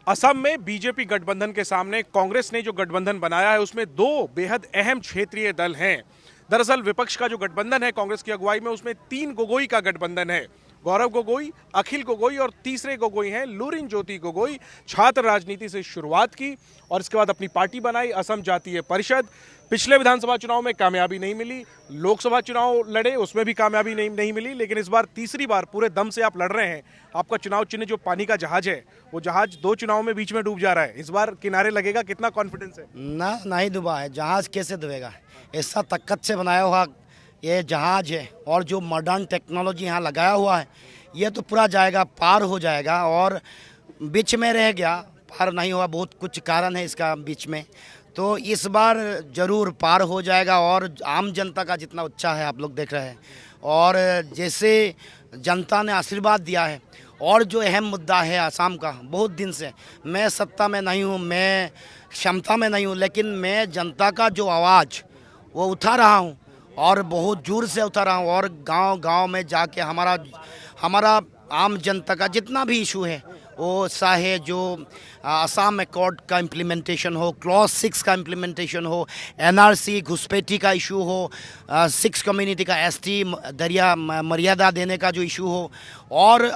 असम में बीजेपी गठबंधन के सामने कांग्रेस ने जो गठबंधन बनाया है उसमें दो बेहद अहम क्षेत्रीय दल हैं। दरअसल विपक्ष का जो गठबंधन है कांग्रेस की अगुवाई में, उसमें 3 गोगोई का गठबंधन है। गौरव गोगोई, अखिल गोगोई और तीसरे गोगोई हैं लुरिन ज्योति गोगोई। छात्र राजनीति से शुरुआत की और इसके बाद अपनी पार्टी बनाई, असम जातीय परिषद। पिछले विधानसभा चुनाव में कामयाबी नहीं मिली, लोकसभा चुनाव लड़े, उसमें भी कामयाबी नहीं मिली, लेकिन इस बार तीसरी बार पूरे दम से आप लड़ रहे हैं। आपका चुनाव चिन्ह जो पानी का जहाज है, वो जहाज 2 चुनाव में बीच में डूब जा रहा है, इस बार किनारे लगेगा, कितना कॉन्फिडेंस है? ना नहीं डूबा है, जहाज कैसे डूबेगा? ऐसा ताकत से बनाया हुआ ये जहाज है और जो मॉडर्न टेक्नोलॉजी यहाँ लगाया हुआ है, ये तो पूरा जाएगा, पार हो जाएगा। और बीच में रह गया, पार नहीं हुआ, बहुत कुछ कारण है इसका बीच में, तो इस बार ज़रूर पार हो जाएगा। और आम जनता का जितना उत्साह है आप लोग देख रहे हैं, और जैसे जनता ने आशीर्वाद दिया है। और जो अहम मुद्दा है आसाम का, बहुत दिन से मैं सत्ता में नहीं हूँ, मैं क्षमता में नहीं हूँ, लेकिन मैं जनता का जो आवाज़ वो उठा रहा हूँ और बहुत जोर से उठा रहा हूँ। और गांव-गांव में जाके हमारा आम जनता का जितना भी इशू है, वो चाहे जो असम अकॉर्ड का इम्प्लीमेंटेशन हो, क्लॉज 6 का इम्प्लीमेंटेशन हो, एनआरसी घुसपैठी का इशू हो, 6 कम्युनिटी का एसटी दरिया मर्यादा देने का जो इशू हो, और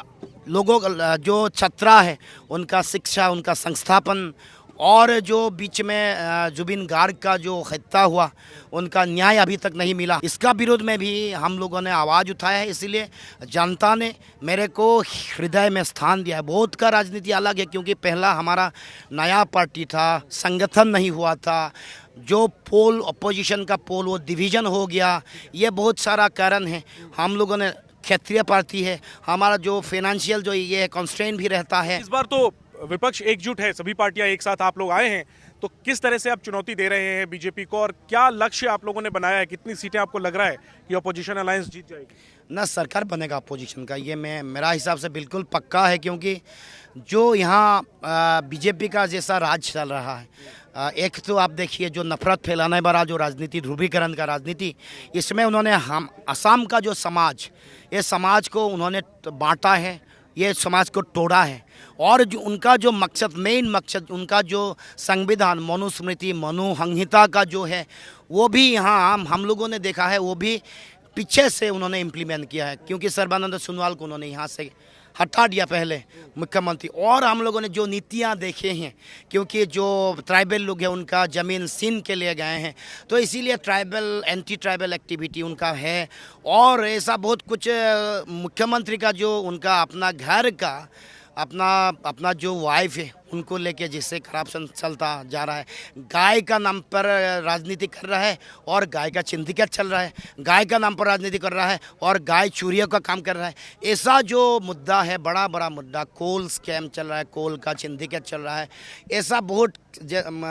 लोगों जो छात्रा है उनका शिक्षा, उनका संस्थापन, और जो बीच में जुबिन गार्ग का जो हत्या हुआ, उनका न्याय अभी तक नहीं मिला, इसका विरोध में भी हम लोगों ने आवाज़ उठाया है। इसलिए जनता ने मेरे को हृदय में स्थान दिया है। बहुत का राजनीति अलग है, क्योंकि पहला हमारा नया पार्टी था, संगठन नहीं हुआ था, जो पोल अपोजिशन का पोल वो डिवीज़न हो गया, ये बहुत सारा कारण है। हम लोगों ने क्षेत्रीय पार्टी है, हमारा जो फाइनेंशियल जो ये कंस्ट्रेंट भी रहता है। इस बार तो विपक्ष एकजुट है, सभी पार्टियां एक साथ आप लोग आए हैं, तो किस तरह से आप चुनौती दे रहे हैं बीजेपी को, और क्या लक्ष्य आप लोगों ने बनाया है? कितनी सीटें आपको लग रहा है कि अपोजिशन अलायंस जीत जाएगी? ना सरकार बनेगा अपोजिशन का, ये मेरा हिसाब से बिल्कुल पक्का है। क्योंकि जो यहाँ बीजेपी का जैसा राज चल रहा है, एक तो आप देखिए जो नफरत फैलाने वाला जो राजनीति, ध्रुवीकरण का राजनीति, इसमें उन्होंने हम असम का जो समाज, ये समाज को उन्होंने बांटा है, ये समाज को तोड़ा है। और जो उनका जो मकसद, मेन मकसद, उनका जो संविधान, मनुस्मृति, मनुसंहिता का जो है, वो भी यहाँ हम लोगों ने देखा है, वो भी पीछे से उन्होंने इम्प्लीमेंट किया है। क्योंकि सर्बानंद सोनोवाल को उन्होंने यहाँ से हटा दिया पहले मुख्यमंत्री। और हम लोगों ने जो नीतियाँ देखे हैं, क्योंकि जो ट्राइबल लोग हैं उनका ज़मीन सीन के लिए गए हैं, तो इसीलिए ट्राइबल, एंटी ट्राइबल एक्टिविटी उनका है। और ऐसा बहुत कुछ मुख्यमंत्री का जो उनका अपना घर का अपना जो वाइफ है उनको लेके जिससे करप्शन चलता जा रहा है, गाय का नाम पर राजनीति कर रहा है और गाय का सिंडिकेट चल रहा है, गाय का नाम पर राजनीति कर रहा है और गाय चोरियों का काम कर रहा है। ऐसा जो मुद्दा है, बड़ा मुद्दा, कोल स्कैम चल रहा है, कोल का सिंडिकेट चल रहा है, ऐसा बहुत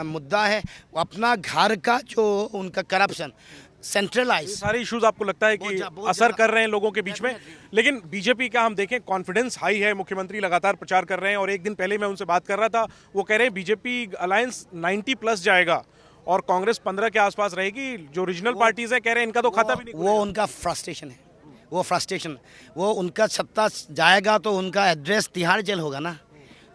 मुद्दा है। अपना घर का जो उनका करप्शन, सेंट्रलाइज, सारे इश्यूज आपको लगता है कि असर कर रहे हैं लोगों के बीच में? लेकिन बीजेपी का हम देखें, कॉन्फिडेंस हाई है, मुख्यमंत्री लगातार प्रचार कर रहे हैं, और एक दिन पहले मैं उनसे बात कर रहा था, वो कह रहे हैं बीजेपी अलायंस 90+ जाएगा और कांग्रेस 15 के आसपास रहेगी। जो रीजनल पार्टीज है कह रहे हैं इनका तो खाता भी नहीं। वो उनका फ्रस्ट्रेशन है, वो उनका सत्ता जाएगा तो उनका एड्रेस तिहाड़ जेल होगा ना,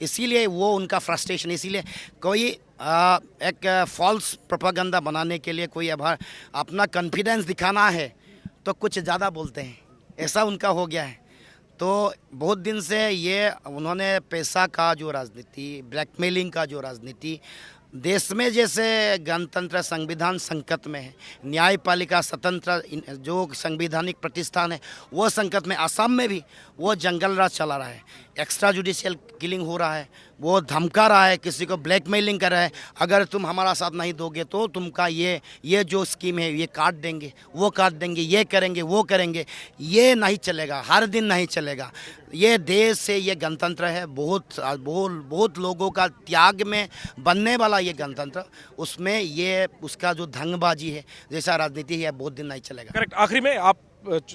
इसीलिए वो उनका फ्रस्ट्रेशन। इसीलिए कोई एक फॉल्स प्रोपेगेंडा बनाने के लिए, कोई अपना कॉन्फिडेंस दिखाना है तो कुछ ज़्यादा बोलते हैं, ऐसा उनका हो गया है। तो बहुत दिन से ये उन्होंने पैसा का जो राजनीति, ब्लैकमेलिंग का जो राजनीति, देश में जैसे गणतंत्र संविधान संकट में है, न्यायपालिका स्वतंत्र जो संवैधानिक प्रतिष्ठान है वो संकट में, असम में भी वो जंगल राज चला रहा है, एक्स्ट्रा जुडिशियल किलिंग हो रहा है, वो धमका रहा है, किसी को ब्लैकमेलिंग कर रहा है, अगर तुम हमारा साथ नहीं दोगे तो तुमका ये जो स्कीम है ये काट देंगे, वो काट देंगे, ये करेंगे, वो करेंगे। ये नहीं चलेगा, हर दिन नहीं चलेगा। ये देश से, ये गणतंत्र है, बहुत लोगों का त्याग में बनने वाला ये गणतंत्र, उसमें ये उसका जो धंगबाजी है, जैसा राजनीति है, बहुत दिन नहीं चलेगा। करेक्ट। आखिरी में, आप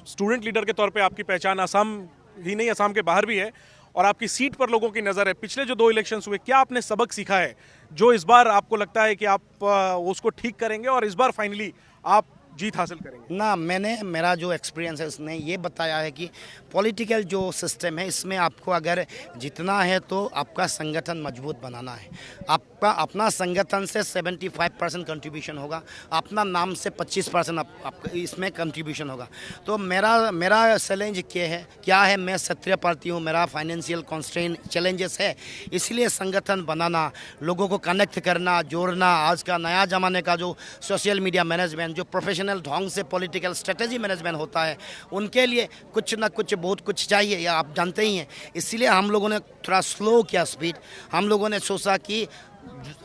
स्टूडेंट लीडर के तौर पे आपकी पहचान असम ही नहीं, असम के बाहर भी है, और आपकी सीट पर लोगों की नज़र है। पिछले जो 2 इलेक्शंस हुए, क्या आपने सबक सीखा है जो इस बार आपको लगता है कि आप उसको ठीक करेंगे और इस बार फाइनली आप जीत हासिल करेंगे? ना, मेरा जो एक्सपीरियंस है उसने ये बताया है कि पॉलिटिकल जो सिस्टम है इसमें आपको अगर जीतना है तो आपका संगठन मजबूत बनाना है। आपका अपना संगठन से 75% कंट्रीब्यूशन होगा, अपना नाम से 25% आपका इसमें कंट्रीब्यूशन होगा। तो मेरा चैलेंज क्या है, मैं क्षत्रिय पार्टी हूँ, मेरा फाइनेंशियल कॉन्स्ट्रेंट चैलेंजेस है, इसलिए संगठन बनाना, लोगों को कनेक्ट करना, जोड़ना, आज का नया ज़माने का जो सोशल मीडिया मैनेजमेंट, जो प्रोफेशनल ढंग से पॉलिटिकल स्ट्रेटजी मैनेजमेंट होता है, उनके लिए कुछ ना कुछ बहुत कुछ चाहिए, या आप जानते ही हैं। इसलिए हम लोगों ने थोड़ा स्लो किया स्पीड। हम लोगों ने सोचा कि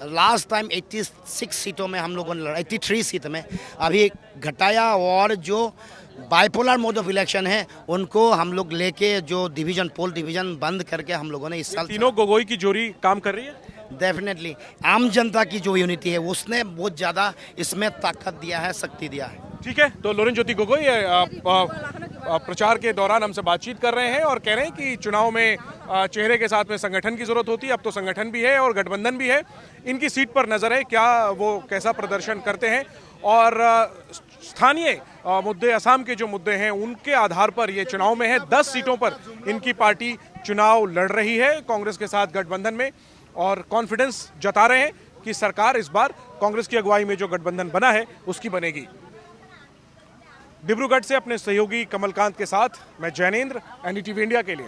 लास्ट टाइम 86 सीटों में हम लोगों ने 83 सीट में अभी घटाया, और जो बाइपोलर मोड ऑफ इलेक्शन है उनको हम लोग लेके जो पोल डिवीजन बंद करके हम लोगों ने इस साल तीनों गोगोई की जोड़ी काम कर रही है? डेफिनेटली आम जनता की जो यूनिटी है उसने बहुत ज़्यादा इसमें ताकत दिया है, शक्ति दिया है। ठीक है, तो लोरेन ज्योति गोगोई प्रचार के दौरान हमसे बातचीत कर रहे हैं और कह रहे हैं कि चुनाव में चेहरे के साथ में संगठन की जरूरत होती है। अब तो संगठन भी है और गठबंधन भी है, इनकी सीट पर नजर है क्या वो कैसा प्रदर्शन करते हैं, और स्थानीय मुद्दे, असम के जो मुद्दे हैं उनके आधार पर ये चुनाव में है। 10 सीटों पर इनकी पार्टी चुनाव लड़ रही है कांग्रेस के साथ गठबंधन में, और कॉन्फिडेंस जता रहे हैं कि सरकार इस बार कांग्रेस की अगुवाई में जो गठबंधन बना है उसकी बनेगी। डिब्रूगढ़ से अपने सहयोगी कमलकांत के साथ मैं जैनेंद्र, एनडीटीवी इंडिया के लिए।